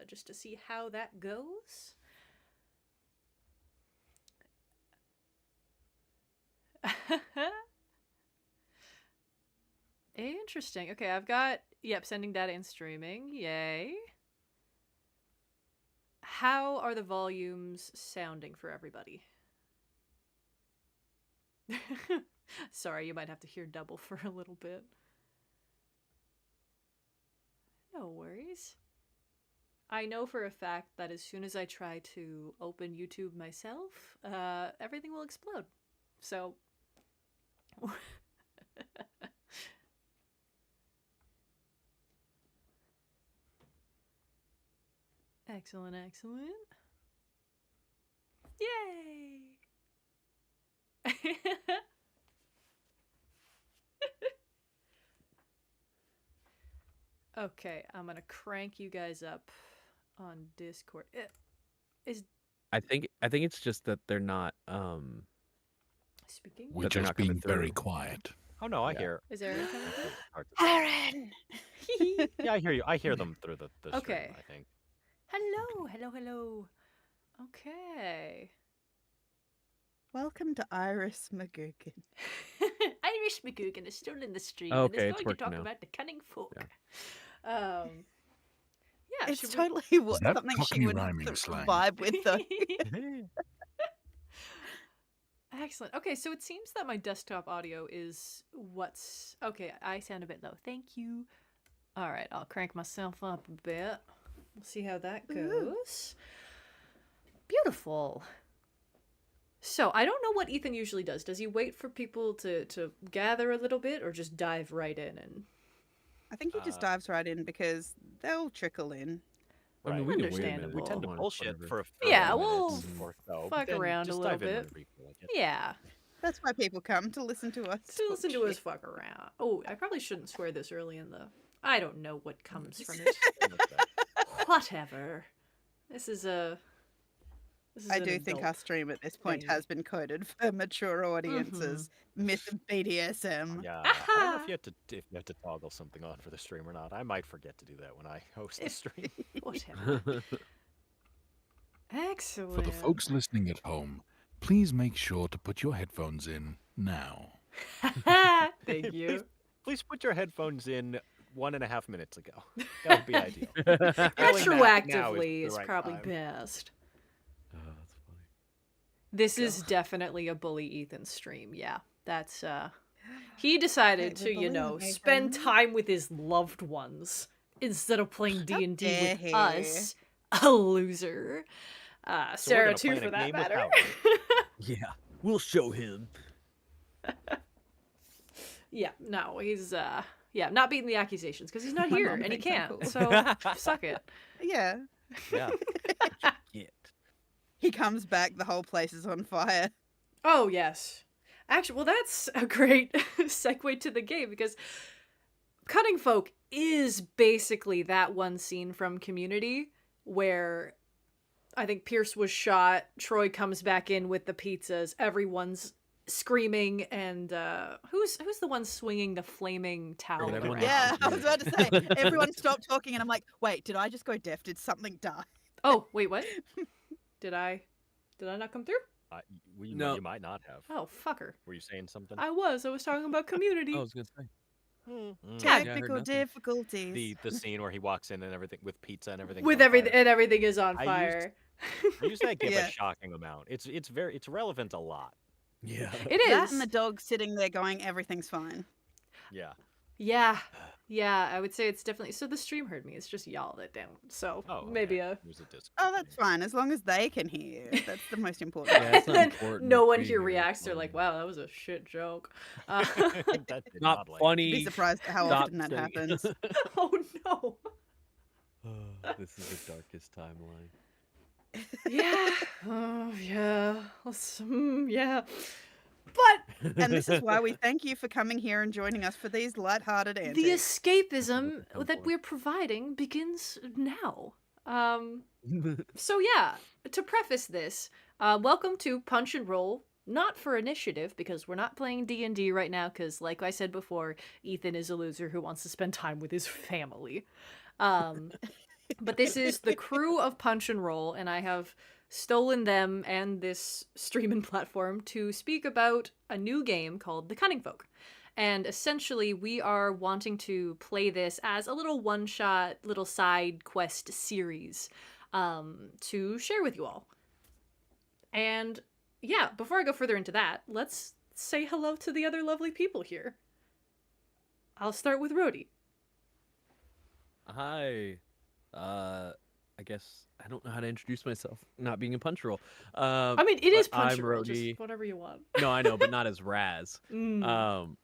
just to see how that goes. Interesting. Okay, I've got, sending data and streaming. Yay. How are the volumes sounding for everybody? Sorry, you might have to hear double for a little bit. No worries. I know for a fact that as soon as I try to open YouTube myself, everything will explode. So... Excellent, excellent. Yay! Okay, I'm gonna crank you guys up on Discord. I think it's just that they're not Speaking? We're just being very quiet. Oh no, I hear. Is Aaron coming through? Aaron! Yeah, I hear you. I hear them through the stream, Okay. I think. Hello, hello, hello. Okay. Welcome to Iris McGugan. Irish McGugan is still in the stream Okay, and it's is going to working talk now. about the cunning folk. Yeah. Yeah, It's should we- totally Is that something she Cockney would rhyming slang? vibe with, though. Excellent. Okay, so it seems that my desktop audio is what's... Okay, I sound a bit low. Thank you. All right, I'll crank myself up a bit. We'll see how that goes. Beautiful. So, I don't know what Ethan usually does. Does he wait for people to gather a little bit or just dive right in? And I think he just dives right in because they'll trickle in. I mean, Right. we can wait a minute. Understandable. We tend to Whatever. bullshit for Yeah, a we'll minute or so, fuck but then around a just little dive in when bit. we feel like it. yeah, That's why people come to listen to us. to listen to us fuck around. Oh, I probably shouldn't swear this early in the... I don't know what comes from it. Whatever. This is a... I do think our stream at this point thing. has been coded for mature audiences. Myth of BDSM. Yeah, I don't know if you have to toggle something on for the stream or not. I might forget to do that when I host the stream. Whatever. Excellent. For the folks listening at home, please make sure to put your headphones in now. Thank you. Please put your headphones in 1.5 minutes ago. That would be ideal. Retroactively is the right probably time. best. Oh, that's funny. This is definitely a bully Ethan stream. Yeah, that's he decided Okay, to, we're bullying spend Ethan. time with his loved ones instead of playing How D&D dare with he. us. A loser. So we're Sarah gonna too, play for a that game matter. without Yeah, we'll show him. Yeah, no, he's not beating the accusations because he's not My here mom and he thinks I'm can't. cool. So suck it. Yeah. Yeah. Yeah. He comes back, the whole place is on fire. Oh, yes. Actually, well, that's a great segue to the game because Cunning Folk is basically that one scene from Community where I think Pierce was shot, Troy comes back in with the pizzas, everyone's screaming, and who's the one swinging the flaming towel Right, everyone around? Yeah, I was about to say, everyone stopped talking and I'm like, wait, did I just go deaf? Did something die? Oh, wait, what? Did I not come through? No. You might not have. Oh, fucker. Were you saying something? I was talking about Community. I was gonna say. Mm. Yeah, I heard Technical nothing. difficulties. The scene where he walks in and everything with pizza and everything. With everything, and everything is on I fire. I use that gif Yeah. a shocking amount. It's relevant a lot. Yeah. It That is. and the dog sitting there going, everything's fine. Yeah. Yeah, I would say it's definitely... So the stream heard me. It's just y'all that don't. So Oh, maybe okay. There's a disc. Oh, that's fine, as long as they can hear you. That's the most important. Yeah, it's not then important no if one we here hear it, reacts. They're fine. like, wow, that was a shit joke. That did Not like- funny. Be surprised at how Stop often that saying it. happens. Oh, no. This is the darkest timeline. Yeah. Oh, yeah. Yeah. But And this is why we thank you for coming here and joining us for these lighthearted antics. the escapism Come that forth. we're providing begins now. So yeah, to preface this, welcome to Punch and Roll. Not for initiative, because we're not playing D&D right now, because like I said before, Ethan is a loser who wants to spend time with his family. But this is the crew of Punch and Roll, and I have stolen them and this streaming platform to speak about a new game called The Cunning Folk. And essentially, we are wanting to play this as a little one-shot, little side quest series to share with you all. And yeah, before I go further into that, let's say hello to the other lovely people here. I'll start with Rhodey. Hi. I guess I don't know how to introduce myself, not being a punch roll. I mean, it is but Punch I'm and Roll, just Rhodey. whatever you want. No, I know, but not as Raz. Mm.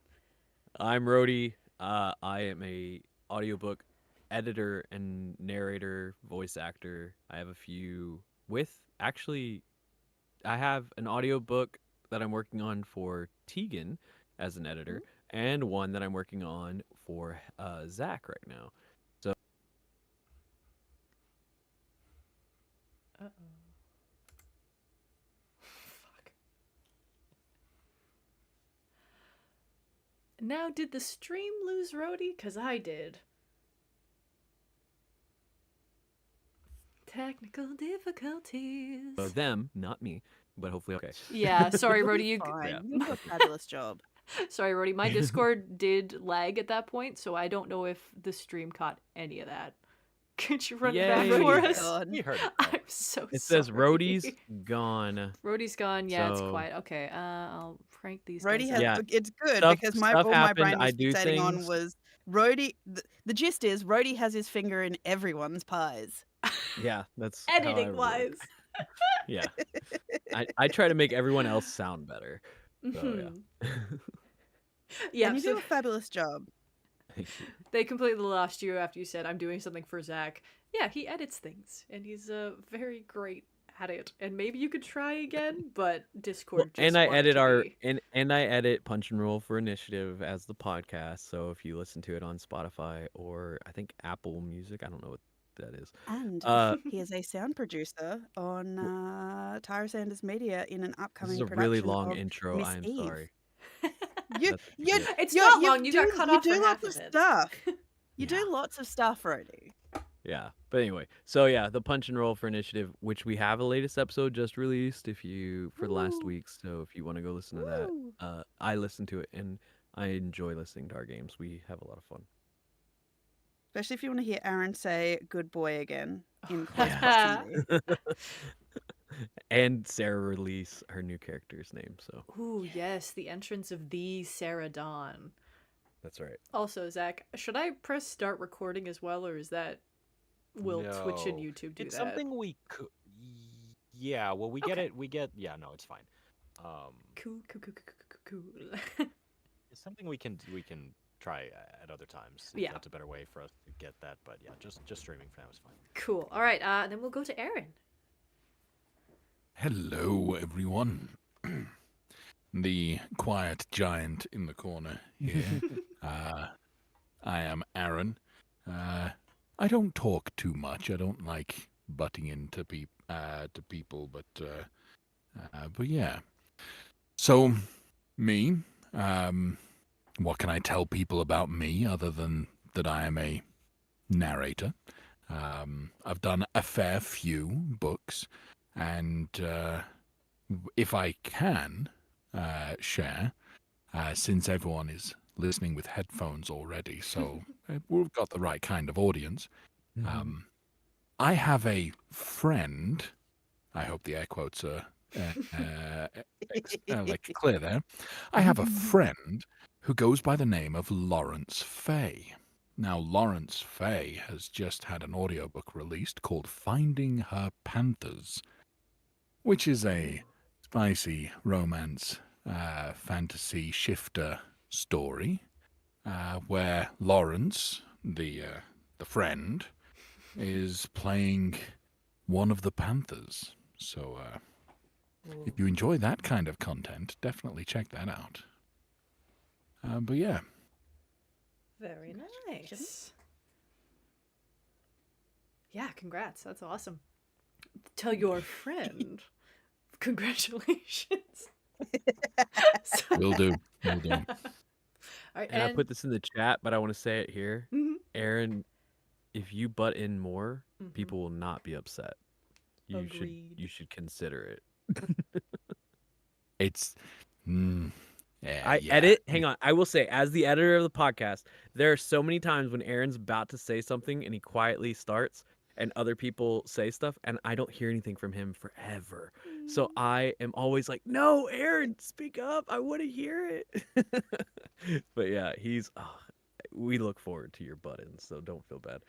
I'm Rhodey. I am a audiobook editor and narrator, voice actor. I have a few I have an audiobook that I'm working on for Tegan as an editor, and one that I'm working on for Zach right now. So Uh-oh. Fuck. Now, did the stream lose Rhodey? Because I did. Technical difficulties. them, not me, but hopefully okay. Yeah, sorry, Rhodey. You... Fine. Yeah. You do a fabulous job. Sorry, Rhodey. My Discord did lag at that point, so I don't know if the stream caught any of that. Could you run it back Yay. for Oh, us? God. You heard it. I'm so It sorry. says Rhodey's gone. Rhodey's gone. Yeah, it's So- quiet. Okay, I'll prank these Rhodey guys has. out. Yeah. It's good Stuff- because stuff all my happened, brain I was do fixating on things. was Rhodey. The gist is Rhodey has his finger in everyone's pies. Yeah, that's how I Editing roll. wise. Yeah, I try to make everyone else sound better. So, yeah. Yeah, and you so do a fabulous job. Thank you. they completely lost you after you said, I'm doing something for Zach. Yeah, he edits things, and he's very great at it. And maybe you could try again, but Discord Well, just and I wanted edit to our be- and I edit Punch and Roll for Initiative as the podcast. So if you listen to it on Spotify or I think Apple Music, I don't know what that is. And Uh, he is a sound producer on Tyra Sanders Media in an this upcoming is a production really long of intro. Miss I am Eve. sorry. You, That's you, it. It's you- not you long, you got do- cut you off for do half lots of of it. stuff. You Yeah. do lots of stuff already. Yeah, but anyway, so yeah, the Punch and Roll for Initiative, which we have a latest episode just released for the last Woo. week. So if you want to go listen to that, Woo. I listen to it and I enjoy listening to our games. We have a lot of fun. Especially if you want to hear Aaron say "good boy" again in close Yeah. proximity. And Sarah release her new character's name, so Ooh, yes, the entrance of the Sarah Dawn. that's right. Also, Zach, should I press start recording as well, or is that will Twitch and No. YouTube do It's that? something we could. Yeah, well, we get Okay. it. We get. Yeah, no, it's fine. Cool, cool, cool, cool, cool. It's something we can try at other times. If Yeah. that's a better way for us to get that. But yeah, just streaming for now is fine. Cool. All right, then we'll go to Aaron. Hello, everyone. The quiet giant in the corner here. I am Aaron. I don't talk too much. I don't like butting into to people, but yeah. So, me. What can I tell people about me other than that I am a narrator? I've done a fair few books, and if I can share, since everyone is listening with headphones already, so we've got the right kind of audience. I have a friend. I hope the air quotes are like clear there. I have a friend who goes by the name of Lawrence Fay. Now, Lawrence Fay has just had an audiobook released called Finding Her Panthers, which is a spicy romance fantasy shifter story where Lawrence, the friend, is playing one of the panthers. So if you enjoy that kind of content, definitely check that out. But yeah. Very nice. Yeah, congrats. That's awesome. Tell your friend. Congratulations. Will do. Will do. All right, And I put this in the chat, but I want to say it here. Mhm. Aaron, if you butt in more, Mhm. people will not be upset. You Agreed. should consider it. It's. Mm, I yeah. edit. Hang on. I will say, as the editor of the podcast, there are so many times when Aaron's about to say something and he quietly starts, and other people say stuff, and I don't hear anything from him forever. So I am always like, "No, Aaron, speak up. I want to hear it." But yeah, we look forward to your buttons, so don't feel bad.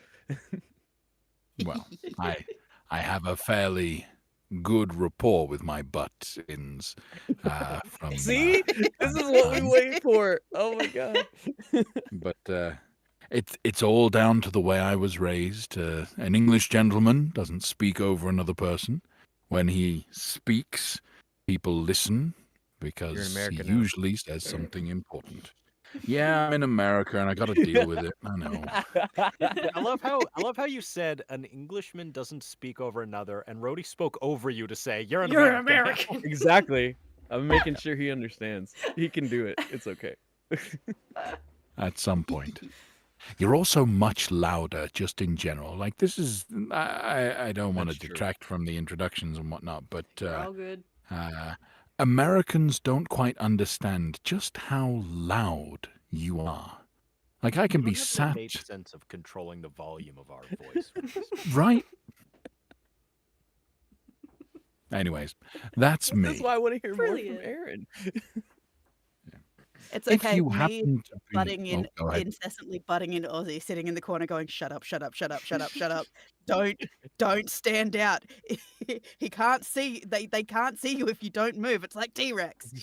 Well, I have a fairly good rapport with my butt-ins from See, this time is to what we time. wait for. Oh my god. But it's all down to the way I was raised. An English gentleman doesn't speak over another person. When he speaks, people listen because he America now. usually says something important. Yeah, I'm in America and I got to deal with it. I know. I love how you said an Englishman doesn't speak over another, and Rhodey spoke over you to say you're an You're American. now." American. Exactly. I'm making sure he understands. He can do it. It's okay. At some point. You're also much louder, just in general. Like this is, I don't want to That's true. detract from the introductions and whatnot, but You're all good. Americans don't quite understand just how loud you are. Like I can We be don't have the sat innate sense of controlling the volume of our voice. right. Anyways, that's me. That's why I want to hear more from Brilliant. Aaron. It's If okay. you Me happen to be, butting in, go ahead. incessantly butting into Aussie, sitting in the corner, going, "Shut up, shut up, shut up, shut up, shut up! Don't stand out. He can't see. They can't see you if you don't move. It's like T-Rex."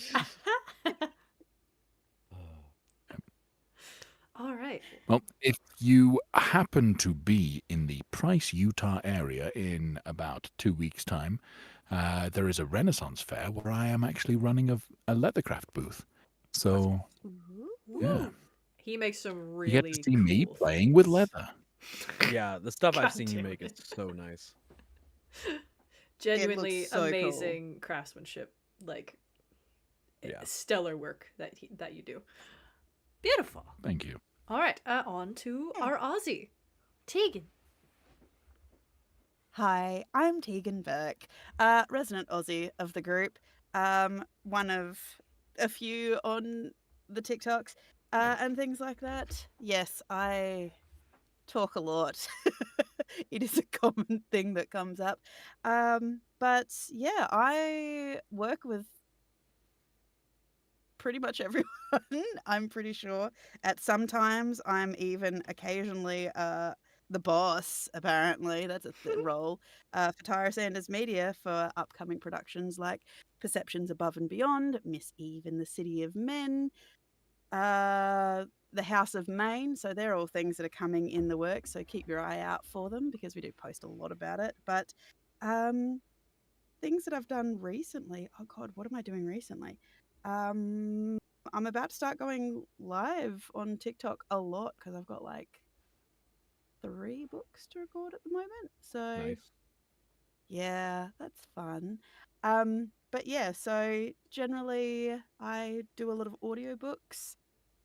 All right. Well, if you happen to be in the Price, Utah area in about 2 weeks' time, there is a Renaissance fair where I am actually running a leathercraft booth. So yeah, He makes some really you get to see me cool playing with things. leather. Yeah, the stuff I've God seen you damn make is it. so nice. Genuinely so cool. amazing craftsmanship, like Yeah. stellar work that you do. Beautiful. Thank you. All right, on to our Aussie, Tegan. Hi, I'm Tegan Burke, resident Aussie of the group. One of a few on the TikToks and things like that. Yes, I talk a lot. It is a common thing that comes up. But yeah, I work with pretty much everyone. I'm pretty sure. At some times, I'm even occasionally the boss. Apparently, that's a role for Tyra Sanders Media for upcoming productions like Perceptions Above and Beyond, Miss Eve in the City of Men, The House of Maine. So they're all things that are coming in the works. So keep your eye out for them because we do post a lot about it. But things that I've done recently. Oh God, what am I doing recently? I'm about to start going live on TikTok a lot because I've got like 3 books to record at the moment. So Nice. yeah, that's fun. But yeah, so generally I do a lot of audiobooks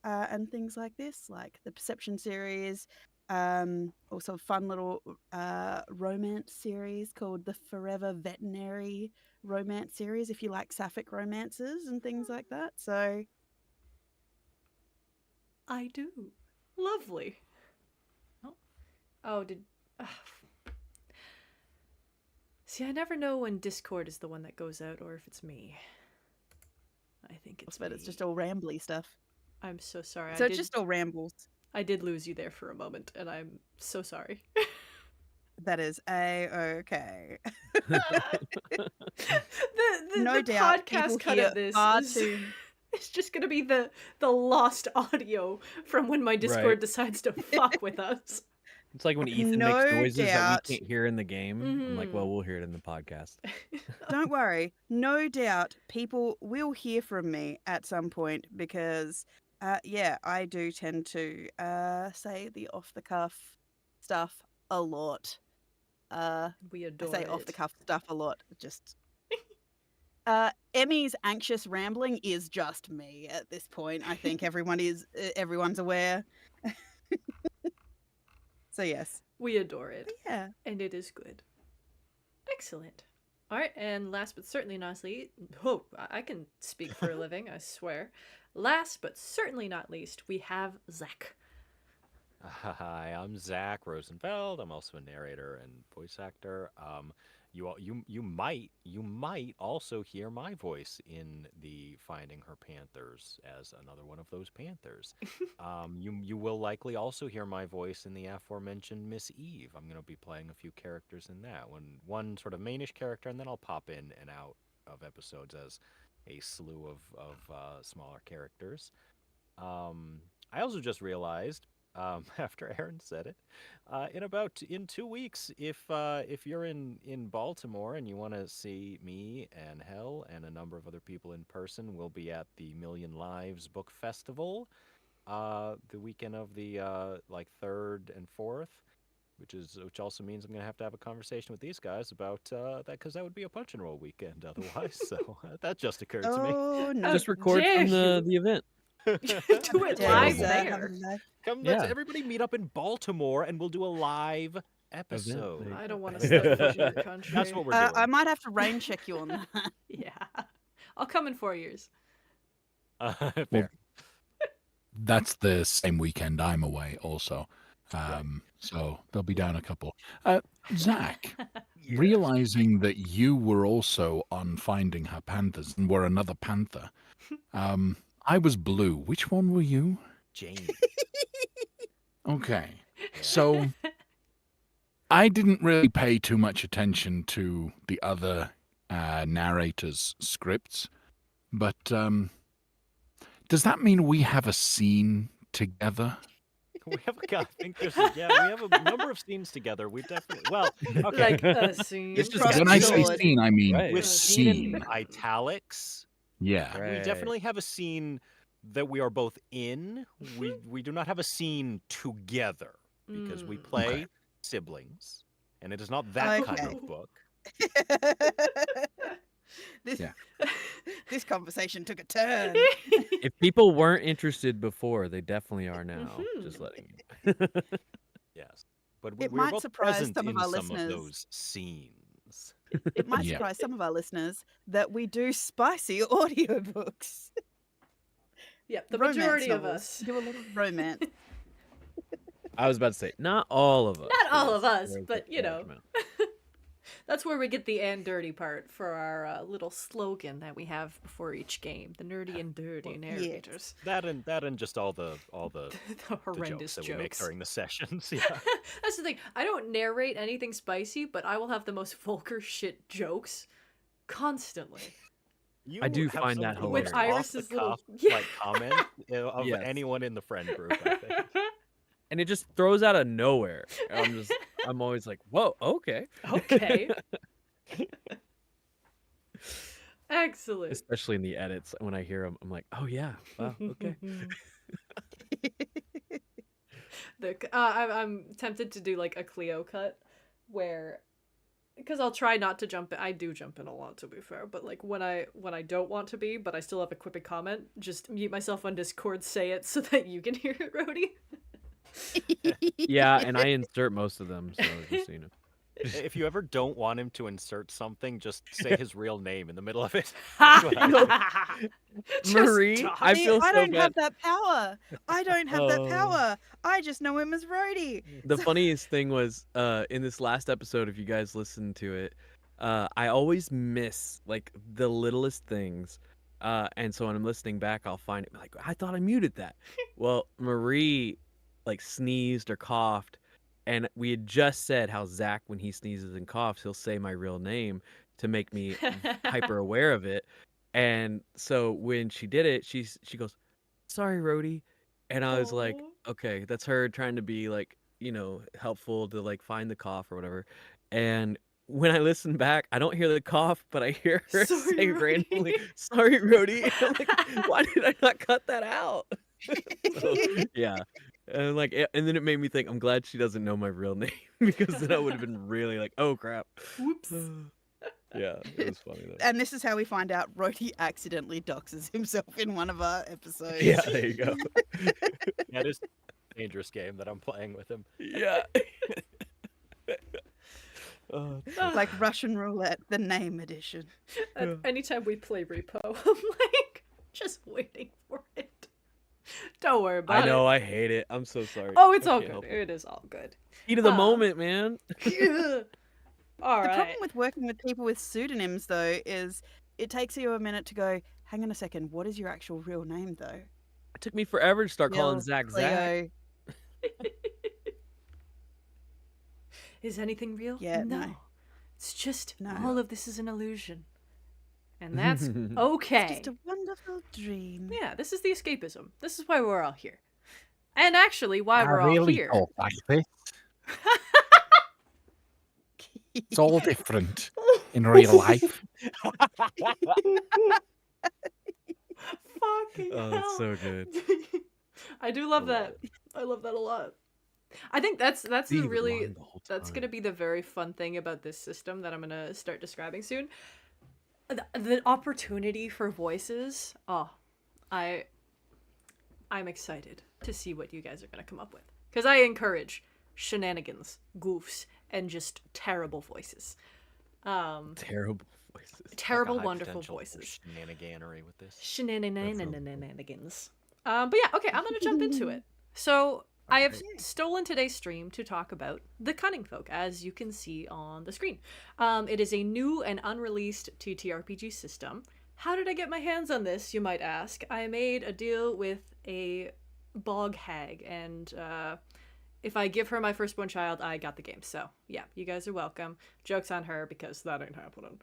and things like this, like the Perception series. Also a fun little romance series called the Forever Veterinary romance series if you like sapphic romances and things like that. So I do. Lovely. Oh, See, I never know when Discord is the one that goes out or if it's me. I think it's but me. it's just all rambly stuff. I'm so sorry. So it's just all rambles. I did lose you there for a moment, and I'm so sorry. That is okay. No No doubt, podcast people cut hear of this far is, too. it's just gonna be the lost audio from when my Discord Right. decides to fuck with us. It's like when Ethan No makes noises doubt. that we can't hear in the game. I'm like, well, Mhm. we'll hear it in the podcast. Don't worry. No doubt people will hear from me at some point because, yeah, I do tend to say the off the cuff stuff a lot. We I adore say it. off the cuff stuff a lot. Just Emmy's anxious rambling is just me at this point. I think everyone's aware. So yes. We adore it, But yeah. and it is good. Excellent. All right, and last but certainly not least, oh, I can speak for a living, I swear. Last but certainly not least, we have Zach. Hi, I'm Zach Rosenfeld. I'm also a narrator and voice actor. You might also hear my voice in the Finding Her Panthers as another one of those panthers. You will likely also hear my voice in the aforementioned Miss Eve. I'm going to be playing a few characters in that one sort of mainish character, and then I'll pop in and out of episodes as a slew of smaller characters. I also just realized, after Aaron said it, in 2 weeks, if you're in Baltimore and you want to see me and Hell and a number of other people in person, we'll be at the Million Lives Book Festival, the weekend of the 3rd and 4th. Which also means I'm gonna have to have a conversation with these guys about that, because that would be a punch and roll weekend otherwise. So that just occurred to me. Oh no. Just record dare from you. the event. Do it Dare live you, sir, have there. a life. Come, Yeah. let's everybody meet up in Baltimore, and we'll do a live episode. there you I go. don't want to step foot in your country. That's what we're doing. I might have to rain check you on that. Yeah. I'll come in 4 years. Fair. That's the same weekend I'm away also. So they'll be down a couple. Zach, realizing that you were also on Finding Her Panthers and were another panther, I was blue. Which one were you? Jane. Okay. So I didn't really pay too much attention to the other narrators' scripts, but does that mean we have a scene together? We have I think we have a number of scenes together. We definitely okay. Like a scene. It's just Cross When I say sword. scene, I mean Right. with scene. scene in italics. Yeah. We definitely have a scene that we are both in. We do not have a scene together because we play Okay. siblings, and it is not that kind Okay. of book. this, Yeah. this conversation took a turn. If people weren't interested before, they definitely are now. Just letting you. Yes, but It we were might both surprise present some of in our some listeners. of those scenes. It might Yeah. surprise some of our listeners that we do spicy audiobooks. Yep, the Romance majority of novels. us. Do a lot of romance. I was about to say, not all of us. Not all of There's- us, there's but a you large know. amount. That's where we get the and dirty part for our little slogan that we have before each game. The nerdy and dirty narrators. That and just all the The the horrendous jokes that we make jokes. during the sessions. Yeah. That's the thing. I don't narrate anything spicy, but I will have the most vulgar shit jokes constantly. You I do have find some that of the With most hilarious. Iris's little- off-the-cuff, Yeah. like comment of Yes. anyone in the friend group. I think. And it just throws out of nowhere. And I'm always like, whoa, okay. Okay. Excellent. Especially in the edits when I hear them, I'm like, oh yeah, wow, okay. I'm tempted to do like a Cleo cut where, because I'll try not to jump in. I do jump in a lot, to be fair, but like when I don't want to be, but I still have a quippy comment, just mute myself on Discord, say it so that you can hear it, Rhodey. Yeah, and I insert most of them, so just so you know. If you ever don't want him to insert something, just say his real name in the middle of it. Just Marie, stop. I See, feel I so don't bad. have that power. I don't have that Oh. power. I just know him as Rhodey. The funniest thing was in this last episode, if you guys listened to it, I always miss like the littlest things. And so when I'm listening back, I'll find it like, I thought I muted that. Well, Marie like sneezed or coughed, and we had just said how Zach, when he sneezes and coughs, he'll say my real name to make me hyper aware of it. And so when she did it, she goes, "Sorry, Rhodey," and I was like, Aw. "Okay, that's her trying to be like, you know, helpful to like find the cough or whatever." And when I listen back, I don't hear the cough, but I hear her Sorry, say Rhodey. randomly, "Sorry, Rhodey." I'm like, why did I not cut that out? So, yeah. And like, and then it made me think, I'm glad she doesn't know my real name, because then I would have been really like, oh crap. Whoops. Yeah, it was funny though. And this is how we find out Rhodey accidentally doxes himself in one of our episodes. Yeah, there you go. Yeah, dangerous game that I'm playing with him. Yeah. Oh, it's so- Like Russian roulette, the name edition. Yeah. Anytime we play Repo, I'm like just waiting for it. Don't worry about I know, it. I hate it. I'm so sorry. Oh, it's I all can't good. help it. It is all good. Heat of the Um, moment, man. All The right. problem with working with people with pseudonyms, though, is it takes you a minute to go, hang on a second, what is your actual real name, though? It took me forever to start calling Bill, Zach Zach. Cleo. Is anything real? Yeah, no. It's just No. all of this is an illusion. And that's okay. It's just a wonderful dream. Yeah, this is the escapism. This is why we're all here. And actually, why we're all here. talk like this. It's all different in real life. Fucking Oh, hell. it's so good. I do love that. I love that a lot. I think that's the David really lying the whole that's time. gonna be the very fun thing about this system that I'm gonna start describing soon. The opportunity for voices. Oh, I'm excited to see what you guys are gonna come up with because I encourage shenanigans, goofs, and just terrible voices. Terrible voices. Terrible, Like a high wonderful potential for voices. shenaniganery with this. Shenanigans. But yeah, okay, I'm gonna jump into it. So I have stolen today's stream to talk about the Cunning Folk, as you can see on the screen. It is a new and unreleased TTRPG system. How did I get my hands on this, you might ask? I made a deal with a bog hag, and if I give her my firstborn child, I got the game. So yeah, you guys are welcome. Joke's on her because that ain't happening.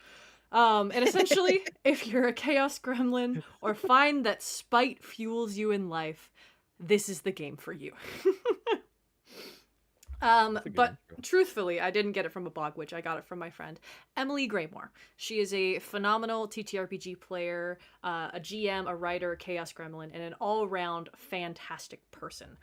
And essentially, if you're a chaos gremlin or find that spite fuels you in life, this is the game for you. But truthfully, I didn't get it from a bog witch. I got it from my friend Emily Graymore. She is a phenomenal TTRPG player, a GM, a writer, a chaos gremlin, and an all-around fantastic person.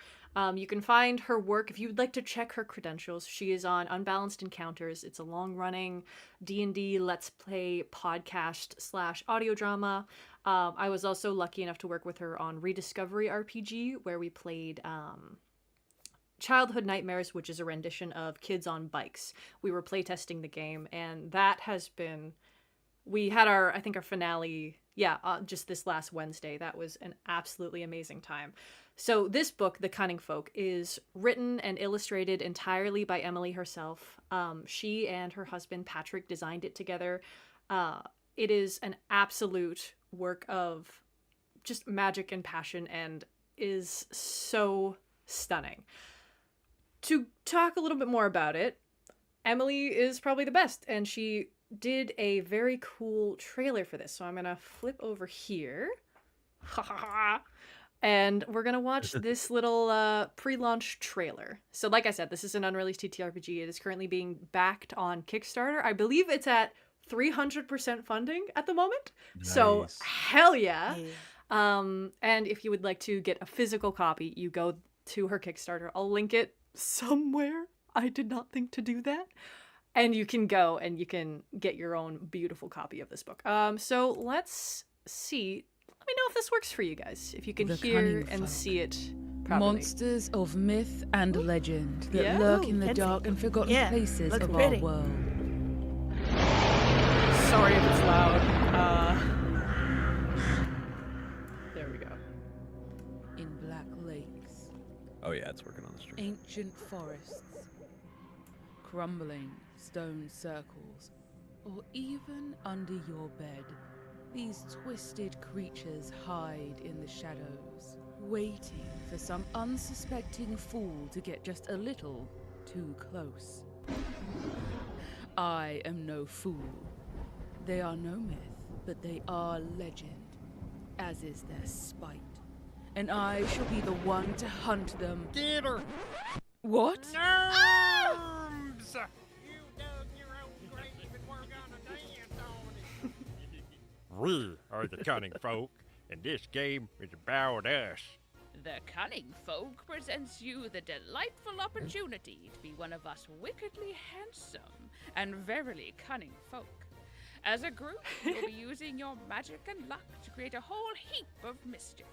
You can find her work if you'd like to check her credentials. She is on Unbalanced Encounters. It's a long-running D&D Let's Play podcast / audio drama. I was also lucky enough to work with her on Rediscovery RPG, where we played Childhood Nightmares, which is a rendition of Kids on Bikes. We were playtesting the game, and that has been... We had our finale, just this last Wednesday. That was an absolutely amazing time. So this book, The Cunning Folk, is written and illustrated entirely by Emily herself. She and her husband, Patrick, designed it together. It is an absolute work of just magic and passion and is so stunning. To talk a little bit more about it, Emily is probably the best, and she did a very cool trailer for this. So I'm going to flip over here. And we're going to watch this little pre-launch trailer. So like I said, this is an unreleased TTRPG. It is currently being backed on Kickstarter. I believe it's at 300% funding at the moment. So Nice. hell yeah. Yeah. And if you would like to get a physical copy, you go to her Kickstarter. I'll link it somewhere. I did not think to do that. And you can go and you can get your own beautiful copy of this book. So let's see. Let me know if this works for you guys. If you can The hear Cunning and Folk. see it properly. Monsters of myth and legend that Yeah. lurk Ooh, in the fancy. dark and forgotten Yeah, places looks of pretty. our world. Sorry if it's loud. There we go. In black lakes, Oh yeah, it's working on the stream. ancient forests, crumbling stone circles, or even under your bed, these twisted creatures hide in the shadows, waiting for some unsuspecting fool to get just a little too close. I am no fool. They are no myth, but they are legend, as is their spite. And I shall be the one to hunt them. Get her! What? Arms! You dug your own grave and we're gonna dance on it. We are the Cunning Folk, and this game is about us. The Cunning Folk presents you the delightful opportunity to be one of us wickedly handsome and verily cunning folk. As a group, you'll be using your magic and luck to create a whole heap of mischief,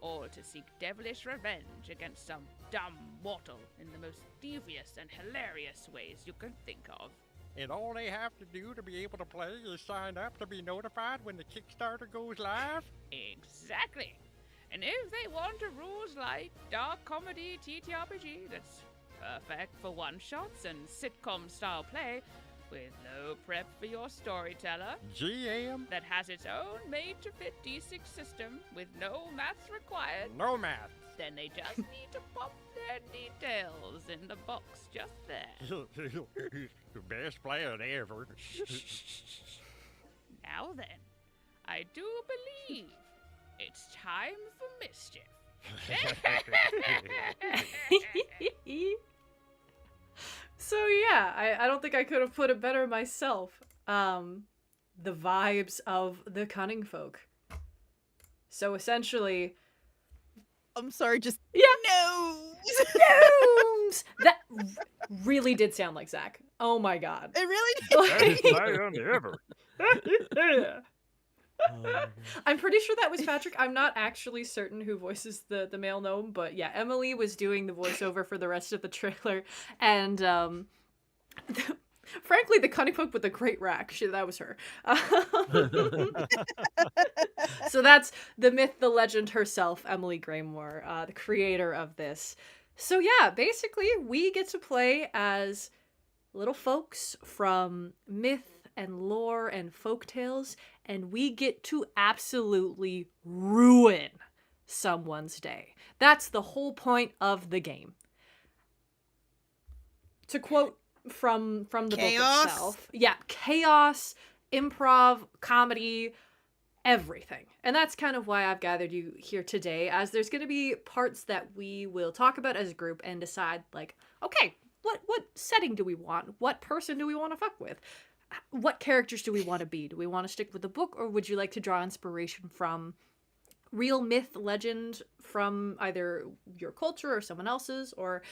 or to seek devilish revenge against some dumb mortal in the most devious and hilarious ways you can think of. And all they have to do to be able to play is sign up to be notified when the Kickstarter goes live? Exactly. And if they want a rules-light, dark comedy TTRPG that's perfect for one-shots and sitcom-style play, with no prep for your storyteller, GM? that has its own made-to-fit D6 system with no maths required, No math. then they just need to pop their details in the box just there. The best plan ever. Now then, I do believe it's time for mischief. So yeah, I don't think I could have put it better myself. The vibes of the Cunning folk. So essentially, I'm sorry, just Yeah. no. gnomes! That really did sound like Zach. Oh my god. It really did. Plan ever. I'm pretty sure that was Patrick. I'm not actually certain who voices the male gnome, but yeah, Emily was doing the voiceover for the rest of the trailer, and frankly, the Cunning folk with the great rack, that was her. So that's the myth, the legend herself, Emily Graymore, the creator of this. So yeah, basically, we get to play as little folks from myth and lore and folktales, and we get to absolutely ruin someone's day. That's the whole point of the game. To quote from the Chaos? book itself, yeah, chaos, improv, comedy, everything. And that's kind of why I've gathered you here today, as there's going to be parts that we will talk about as a group and decide, like, okay, what setting do we want? What person do we want to fuck with? What characters do we want to be? Do we want to stick with the book, or would you like to draw inspiration from real myth, legend from either your culture or someone else's, or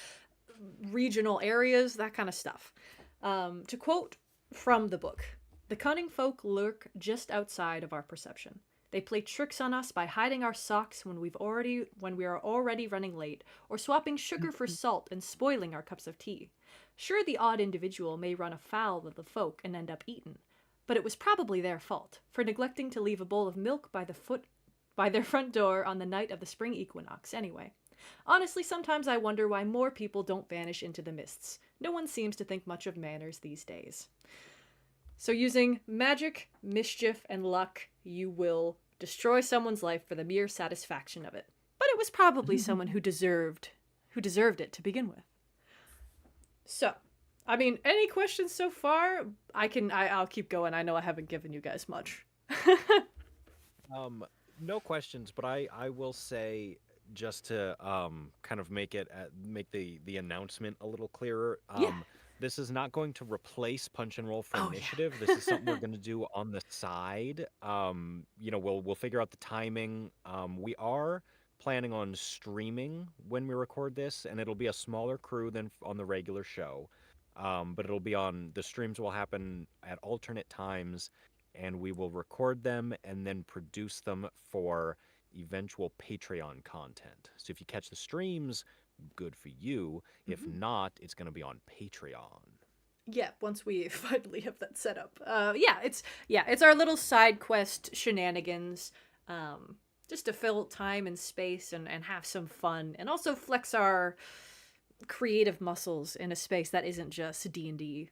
regional areas, that kind of stuff? To quote from the book, "The cunning folk lurk just outside of our perception. They play tricks on us by hiding our socks when we are already running late, or swapping sugar for salt and spoiling our cups of tea. Sure, the odd individual may run afoul of the folk and end up eaten, but it was probably their fault for neglecting to leave a bowl of milk by their front door on the night of the spring equinox anyway. Honestly, sometimes I wonder why more people don't vanish into the mists. No one seems to think much of manners these days." So using magic, mischief, and luck, you will destroy someone's life for the mere satisfaction of it. But it was probably someone who deserved it to begin with. So, I mean, any questions so far? I'll keep going. I know I haven't given you guys much. No questions, but I will say, just to kind of make the announcement a little clearer. Yeah. This is not going to replace Punch and Roll for Oh, yeah. initiative. This is something we're going to do on the side. We'll figure out the timing. We are planning on streaming when we record this, and it'll be a smaller crew than on the regular show. But it'll be the streams will happen at alternate times, and we will record them and then produce them for eventual Patreon content. So if you catch the streams, good for you. If not, it's going to be on Patreon. Yeah, once we finally have that set up. It's our little side quest shenanigans, just to fill time and space and have some fun, and also flex our creative muscles in a space that isn't just D&D.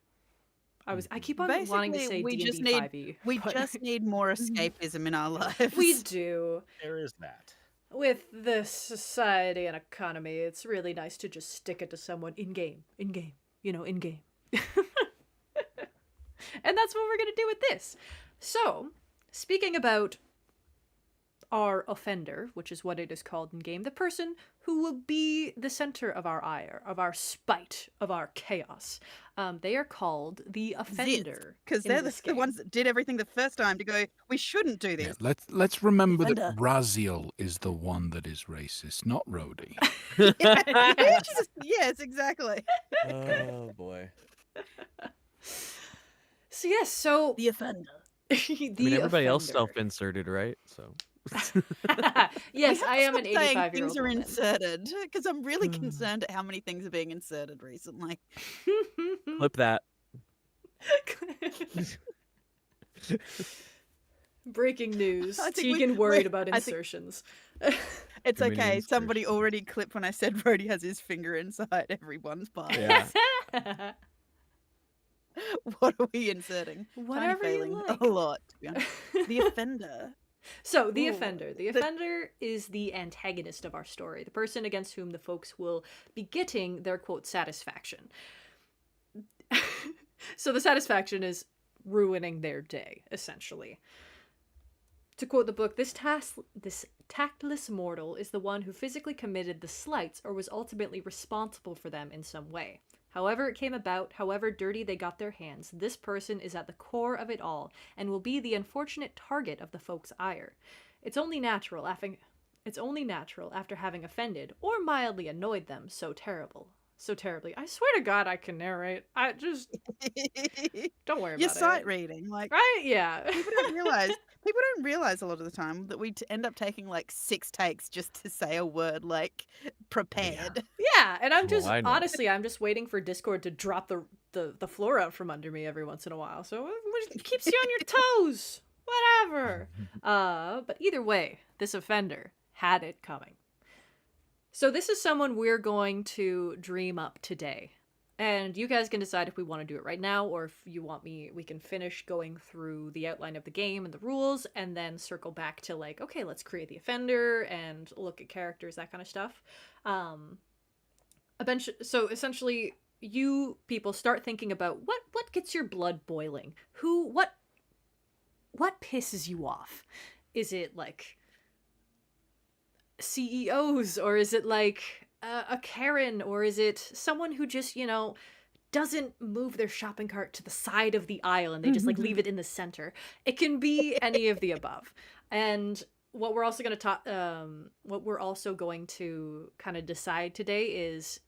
I keep on wanting to say we D&D just need 5e. we but just need more escapism in our lives. we do. There is that. With this society and economy, it's really nice to just stick it to someone in-game. And that's what we're going to do with this. So, speaking about our offender, which is what it is called in-game, the person who will be the center of our ire, of our spite, of our chaos, they are called the offender. Because they're the ones that did everything the first time to go, we shouldn't do Yeah, this. let's remember Defender. that Raziel is the one that is racist, not Rhodey. Yes, exactly. Oh boy. So yes, so The offender. the I mean, everybody else offender. self-inserted, right? So Yes, We I have am to an stop saying 85-year-old things are woman. inserted because I'm really concerned at how many things are being inserted recently. Clip that. Breaking news. I think Tegan worried about I think insertions. it's Too many okay. Somebody insertions. already clipped when I said Brody has his finger inside everyone's pie. Yeah. What are we inserting? Tiny Whatever you failing like. a lot, to be honest. The offender. So, the Ooh, offender. The the- offender is the antagonist of our story, the person against whom the folks will be getting their, quote, satisfaction. So, the satisfaction is ruining their day, essentially. To quote the book, this tactless mortal is the one who physically committed the slights or was ultimately responsible for them in some way. However it came about, however dirty they got their hands, this person is at the core of it all and will be the unfortunate target of the folks' ire. It's only natural after having offended or mildly annoyed them so terribly. I swear to God I can narrate. I just don't worry You're about sight it. reading, like Right? Yeah. people don't realize a lot of the time that end up taking like 6 takes just to say a word like prepared. Yeah, and I'm Oh, just I know. honestly, I'm just waiting for Discord to drop the floor out from under me every once in a while. So it keeps you on your toes. Whatever. But either way, this offender had it coming. So this is someone we're going to dream up today. And you guys can decide if we want to do it right now, or if you want we can finish going through the outline of the game and the rules, and then circle back to like, okay, let's create the offender and look at characters, that kind of stuff. So essentially, you people start thinking about what gets your blood boiling. What pisses you off? Is it like CEOs, or is it like a Karen, or is it someone who just doesn't move their shopping cart to the side of the aisle and they just like leave it in the center? It can be any of the above. And what we're also going to kind of decide today is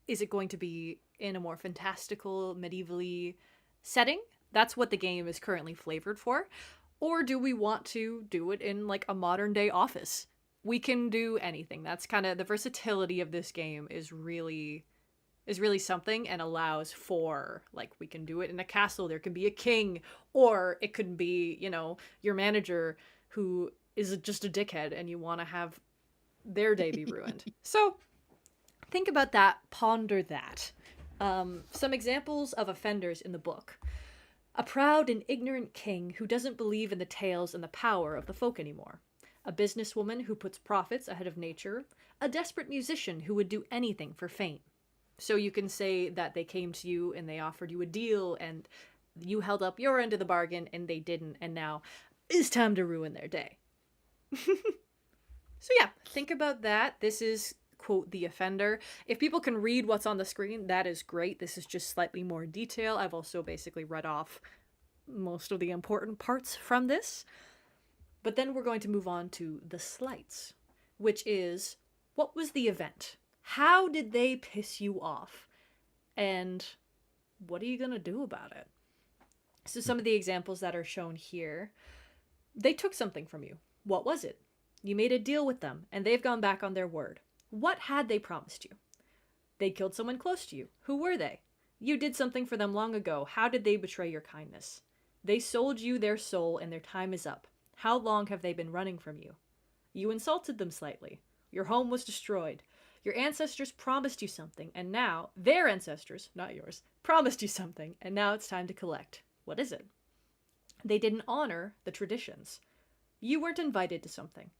it going to be in a more fantastical, medievally setting? That's what the game is currently flavored for. Or do we want to do it in like a modern day office? We can do anything. That's kind of the versatility of this game is really something, and allows for, like, we can do it in a castle. There can be a king, or it could be, your manager who is just a dickhead and you want to have their day be ruined. So think about that, ponder that. Some examples of offenders in the book. A proud and ignorant king who doesn't believe in the tales and the power of the folk anymore. A businesswoman who puts profits ahead of nature. A desperate musician who would do anything for fame. So you can say that they came to you and they offered you a deal and you held up your end of the bargain and they didn't, and now it's time to ruin their day. So yeah, think about that. This is, quote, the offender. If people can read what's on the screen, that is great. This is just slightly more detail. I've also basically read off most of the important parts from this. But then we're going to move on to the slights, which is, what was the event? How did they piss you off? And what are you going to do about it? So some of the examples that are shown here, they took something from you. What was it? You made a deal with them, and they've gone back on their word. What had they promised you? They killed someone close to you. Who were they? You did something for them long ago. How did they betray your kindness? They sold you their soul, and their time is up. How long have they been running from you? You insulted them slightly. Your home was destroyed. Your ancestors promised you something, and now, their ancestors, not yours, promised you something, and now it's time to collect. What is it? They didn't honor the traditions. You weren't invited to something.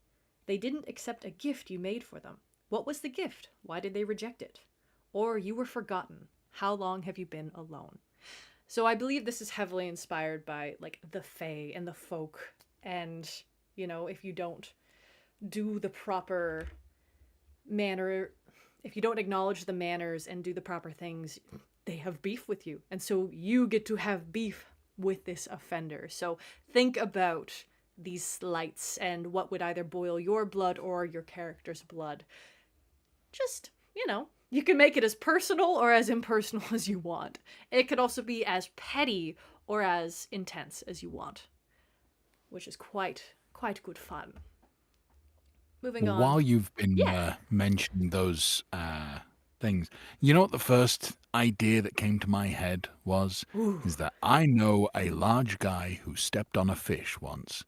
They didn't accept a gift you made for them. What was the gift? Why did they reject it? Or you were forgotten. How long have you been alone? So I believe this is heavily inspired by, like, the Fae and the folk, and, if you don't do the proper manner, if you don't acknowledge the manners and do the proper things, they have beef with you. And so you get to have beef with this offender. So think about these slights and what would either boil your blood or your character's blood. Just, you can make it as personal or as impersonal as you want. It could also be as petty or as intense as you want, which is quite good fun. Moving Well, on. while you've been Yeah. mentioning those things, you know what the first idea that came to my head was? Ooh. Is that I know a large guy who stepped on a fish once.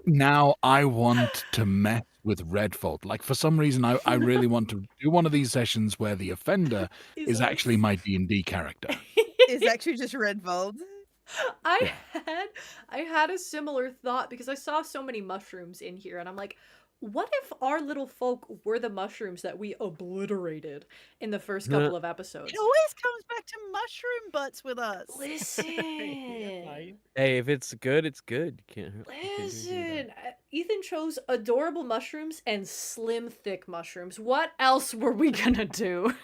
Now I want to mess with Redfold. Like, for some reason, I really want to do one of these sessions where the offender is actually us. my D&D character. Is actually just Redvold. I Yeah. had a similar thought because I saw so many mushrooms in here, and I'm like, what if our little folk were the mushrooms that we obliterated in the first couple of episodes? It always comes back to mushroom butts with us. Listen. Hey, if it's good, it's good. You can't. You can't do Listen, Ethan chose adorable mushrooms and slim, thick mushrooms. What else were we gonna do?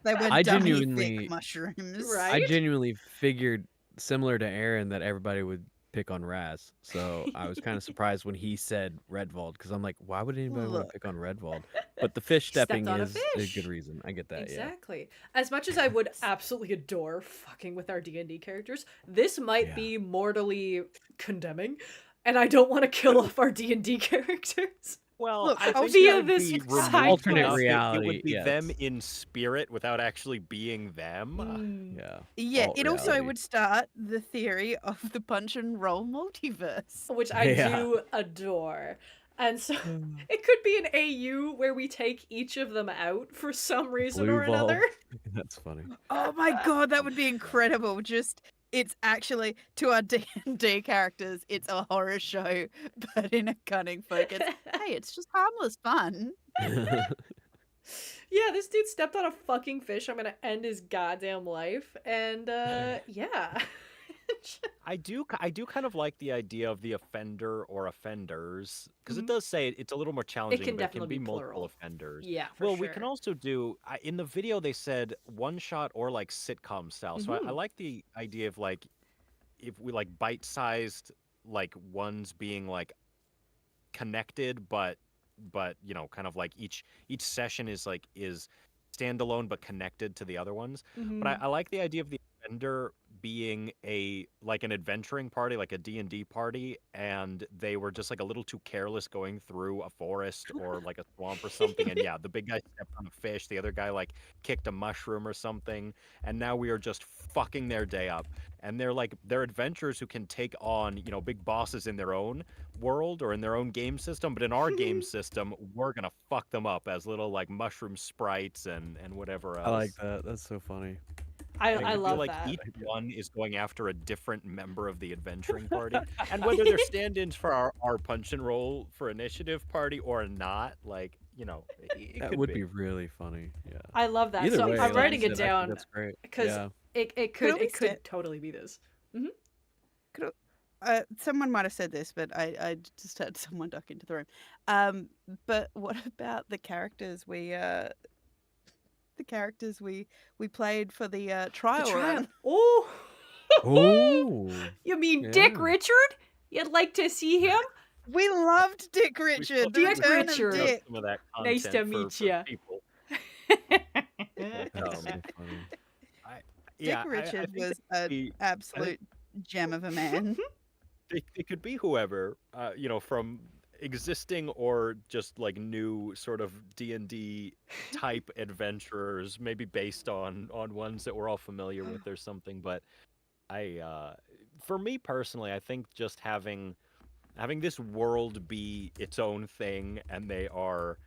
They were I dummy genuinely- thick mushrooms. Right? I genuinely figured, similar to Aaron, that everybody would pick on Raz. So I was kind of surprised when he said Redvold, because I'm like, why would anybody want Look. to pick on Redvold? But the fish He stepped stepping on a is a fish. good reason. I get that. Exactly. As much as I would absolutely adore fucking with our D&D characters, this might Yeah. be mortally condemning, and I don't want to kill off our D&D characters. Well, Look, I think via that would this be removed side Alternate enough that reality, It would be yes. them in spirit without actually being them. Yeah. Yeah, Alt it also reality. would start the theory of the punch and roll multiverse. Which I Yeah. do adore. And so it could be an AU where we take each of them out for some reason Blue or another. That's funny. Oh my god, that would be incredible. Just it's actually to our D&D characters, it's a horror show, but in a cunning focus. Hey, it's just harmless fun. Yeah, this dude stepped on a fucking fish. I'm gonna end his goddamn life. And yeah. I do kind of like the idea of the offender or offenders because it does say it's a little more challenging, but it can definitely be be multiple plural. offenders. Yeah, for Well, sure. we can also do in the video they said one shot or like sitcom style. So I like the idea of like if we like bite-sized like ones being like connected, but you know, kind of like each session is standalone but connected to the other ones. But I like the idea of the offender being like an adventuring party, like a D&D party, and they were just like a little too careless going through a forest or like a swamp or something. And yeah, the big guy stepped on a fish, the other guy like kicked a mushroom or something, and now we are just fucking their day up. And they're adventurers who can take on, you know, big bosses in their own world or in their own game system, but in our game system, we're gonna fuck them up as little like mushroom sprites and whatever else. I like that. That's so funny. I feel love like that. each one is going after a different member of the adventuring party, and whether they're stand-ins for our punch and roll for initiative party or not, like, you know, it That could would be really funny. Yeah. I love that. Either so way, I'm like writing you it said, I think down That's great. because Yeah. it Could could we sta- totally be this. Someone might have said this, but I just heard someone duck into the room. But what about the characters we played for the trial run? Oh, Oh. you mean Dick Yeah. Richard? You'd like to see him? We loved Dick Richard. The Dick return of Richard. Dick. some of that Nice to content meet for ya. people. That's so funny. Dick Yeah, I Richard think was they an could be- absolute gem of a man. they could be whoever, you know, from existing or just like new sort of D&D type adventurers, maybe based on ones that we're all familiar with or something. But for me personally, I think just having this world be its own thing, and they are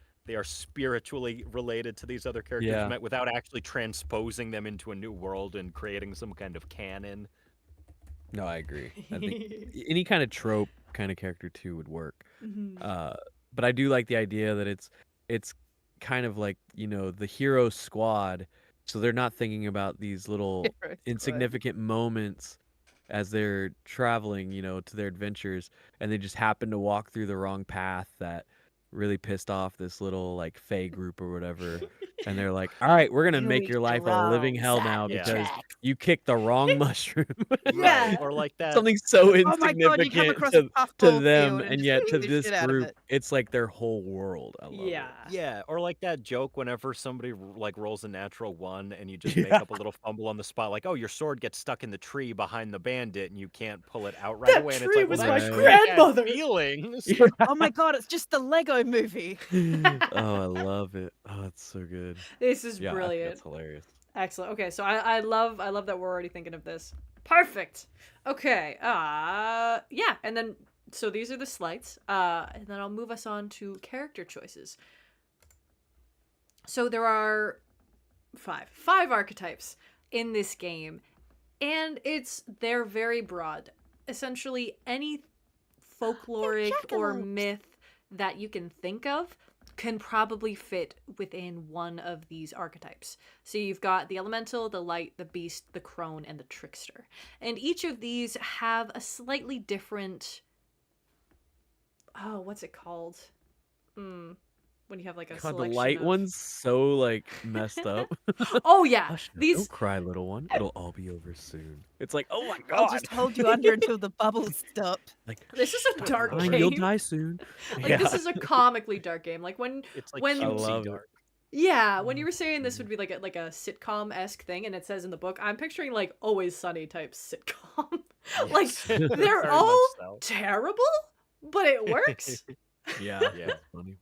spiritually related to these other characters Yeah. without actually transposing them into a new world and creating some kind of canon. No, I agree. I think any kind of trope kind of character too would work. But I do like the idea that it's kind of like, you know, the hero squad. So they're not thinking about these little Hero squad. insignificant moments as they're traveling, you know, to their adventures, and they just happen to walk through the wrong path that really pissed off this little like Fae group or whatever. And they're like, all right, we're going to You make eat your the life a living wrong hell side now of the Yeah. because tracks. you kicked the wrong mushroom. Yeah. Or like that. Something so Oh my god, you come insignificant across a to puffball them, field and just yet kick to the this shit out of group, it. it's like their whole world. I love Yeah. Yeah, or like that joke whenever somebody like rolls a natural 1 and you just Yeah. make up a little fumble on the spot, like, oh, your sword gets stuck in the tree behind the bandit and you can't pull it out right That away. And tree it's like, was well, my that tree had grandmother. feelings. it. Oh my god, it's just the Lego movie. Oh, I love it. Oh, it's so good. This is Yeah, I think brilliant. that's hilarious. Excellent. Okay, so I love that we're already thinking of this. Perfect. Okay. Yeah, and then so these are the slights. And then I'll move us on to character choices. So there are five archetypes in this game, and they're very broad. Essentially any folkloric or jackalopes. myth that you can think of can probably fit within one of these archetypes. So you've got the elemental, the light, the beast, the crone, and the trickster. And each of these have a slightly different what's it called? When you have like a God, the selection light of... one's so like messed up. Oh yeah. Hush, now, These don't cry, little one. It'll all be over soon. It's like, oh my I'll god. just hold you under until the bubbles stop. Like, This is a "Stop dark crying, You'll game." die soon. Like this is a comically dark game. Like when It's like when I cutesy love it. dark. yeah, when you were saying this would be like a sitcom-esque thing, and it says in the book, I'm picturing like Always Sunny type sitcom. Like Yes. they're Very all much so. terrible, but it works. Yeah, Yeah. that's funny.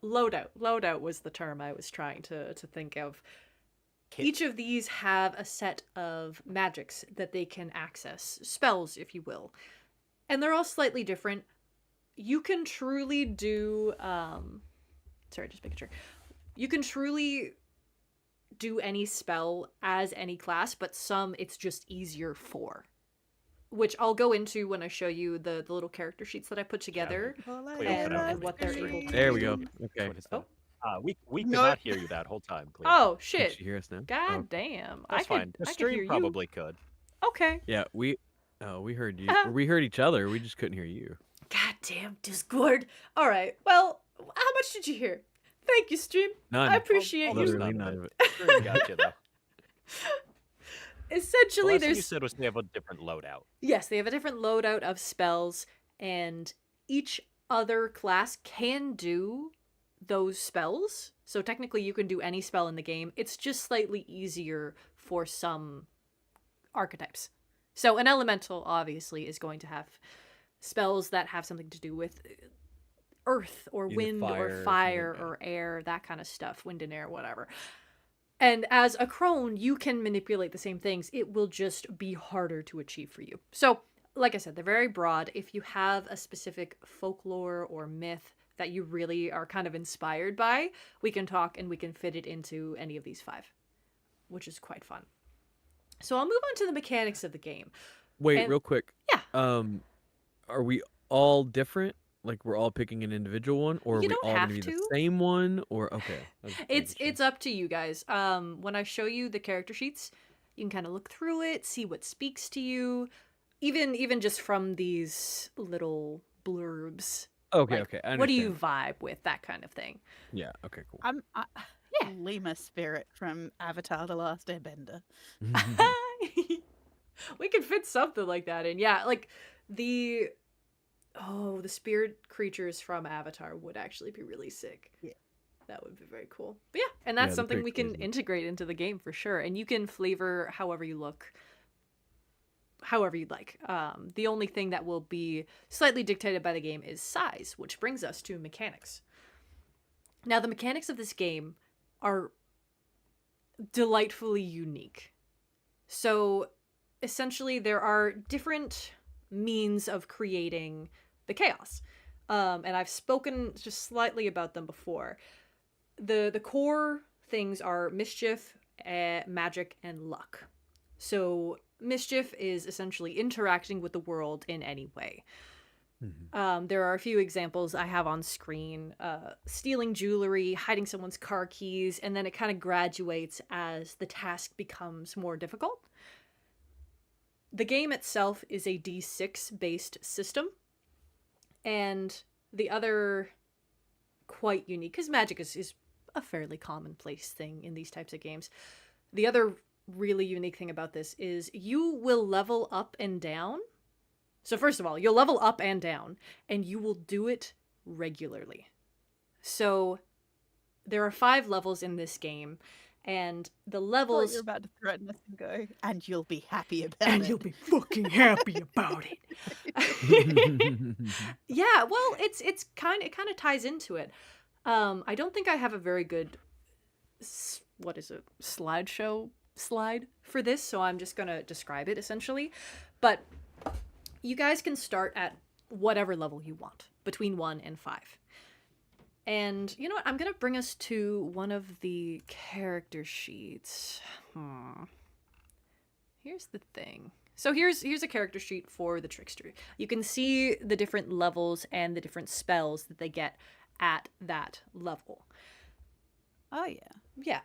Loadout was the term I was trying to think of. Kit. Each of these have a set of magics that they can access, spells, if you will. And they're all slightly different. You can truly do sorry, just making sure. You can truly do any spell as any class, but some it's just easier for. Which I'll go into when I show you the little character sheets that I put together. Cleo put out And the what they're screen. able to There we do. go. Okay. What is Oh. that? We could No. not hear you that whole time, Cleo. Oh Can shit! you hear us now? God Oh, damn! That's I fine. could The I could hear stream you. probably could. Okay. yeah, we heard you. We heard each other. We just couldn't hear you. God damn Discord. All right. Well, how much did you hear? Thank you, stream. None. I appreciate Almost you. Literally none of none it. of it. Stream got you though. The Essentially, last thing you there's said was they have a different loadout. yes, they have a different loadout of spells, and each other class can do those spells. So technically, you can do any spell in the game. It's just slightly easier for some archetypes. So an elemental obviously is going to have spells that have something to do with earth or Either wind fire or or fire something, or air, that kind of stuff, wind and air, whatever. And as a crone, you can manipulate the same things. It will just be harder to achieve for you. So, like I said, they're very broad. If you have a specific folklore or myth that you really are kind of inspired by, we can talk and we can fit it into any of these five, which is quite fun. So I'll move on to the mechanics of the game. Wait, And- real quick. Yeah. Are we all different? Like we're all picking an individual one, or are You we don't all gonna have be the to. same one? Or okay. I was making It's sure. it's up to you guys. When I show you the character sheets, you can kind of look through it, see what speaks to you, even just from these little blurbs. Okay, like, okay. I What do you understand. vibe with? That kind of thing. Yeah. Okay. Cool. Yeah. Lima Spirit from Avatar: The Last Airbender. We could fit something like that in. Yeah, like the spirit creatures from Avatar would actually be really sick. Yeah. That would be very cool. But yeah, and that's they're something pretty we can crazy. integrate into the game for sure. And you can flavor however you look, however you'd like. The only thing that will be slightly dictated by the game is size, which brings us to mechanics. Now, the mechanics of this game are delightfully unique. So, essentially, there are different means of creating the chaos. And I've spoken just slightly about them before. The core things are mischief, magic, and luck. So mischief is essentially interacting with the world in any way. There are a few examples I have on screen. Stealing jewelry, hiding someone's car keys, and then it kind of graduates as the task becomes more difficult. The game itself is a D6 based system. And the other quite unique, because magic is a fairly commonplace thing in these types of games. The other really unique thing about this is you will level up and down. So first of all, you'll level up and down, and you will do it regularly. So there are 5 levels in this game, and the levels... You're about to threaten us and go, and you'll be happy about and it. you'll be fucking happy about it. Yeah, well, it kind of ties into it. I don't think I have a very good slide for this, so I'm just gonna describe it essentially. But you guys can start at whatever level you want, between 1 and 5. And you know what? I'm gonna bring us to one of the character sheets. Here's the thing. So here's a character sheet for the trickster. You can see the different levels and the different spells that they get at that level. Oh, yeah. Yeah.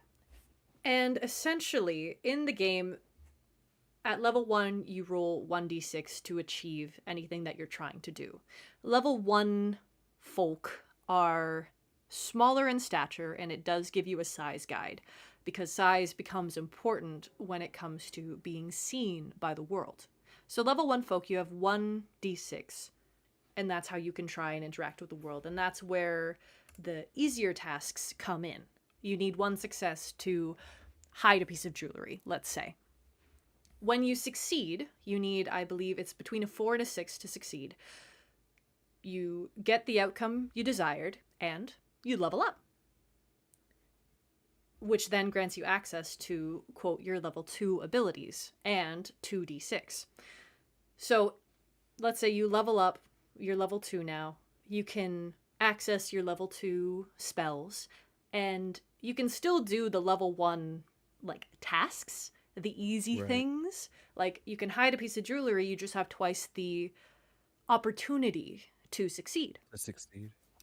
And essentially, in the game, at level 1, you roll 1d6 to achieve anything that you're trying to do. Level 1 folk are smaller in stature, and it does give you a size guide, because size becomes important when it comes to being seen by the world. So level 1 folk, you have 1d6, and that's how you can try and interact with the world, and that's where the easier tasks come in. You need 1 success to hide a piece of jewelry, let's say. When you succeed, you need, I believe it's between a 4 and a 6 to succeed. You get the outcome you desired, and you level up, which then grants you access to, quote, your level 2 abilities and 2d6. So let's say you level up, you're level 2 now. You can access your level 2 spells, and you can still do the level 1, like, tasks, the easy things. Like, you can hide a piece of jewelry, you just have twice the opportunity to succeed.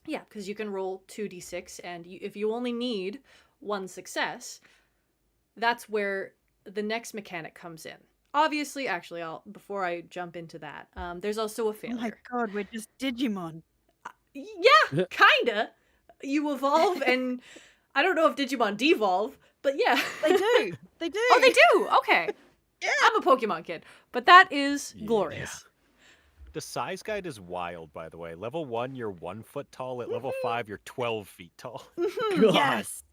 Yeah, because you can roll 2d6, and if you only need 1 success, that's where the next mechanic comes in. Obviously, actually, before I jump into that, there's also a failure. Oh my god, we're just Digimon. Yeah, kinda. You evolve, and I don't know if Digimon devolve, but yeah. They do. They do. Oh, they do? Okay. Yeah. I'm a Pokemon kid, but that is glorious. The size guide is wild, by the way. Level 1, you're 1 foot tall. At level 5, you're 12 feet tall. Yes.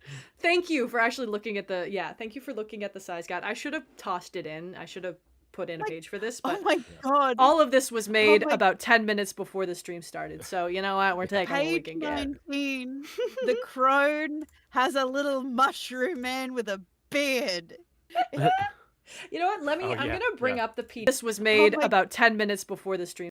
Thank you for actually looking at thank you for looking at the size guide. I should have tossed it in. I should have put in a page for this, but Oh my god. all of this was made my- about 10 minutes before the stream started. So, you know what? We're taking what we Page can get. 19. The crone has a little mushroom man with a beard. You know what? I'm Oh, going yeah, to bring yeah. up the PDF. This was made my- about 10 minutes before the stream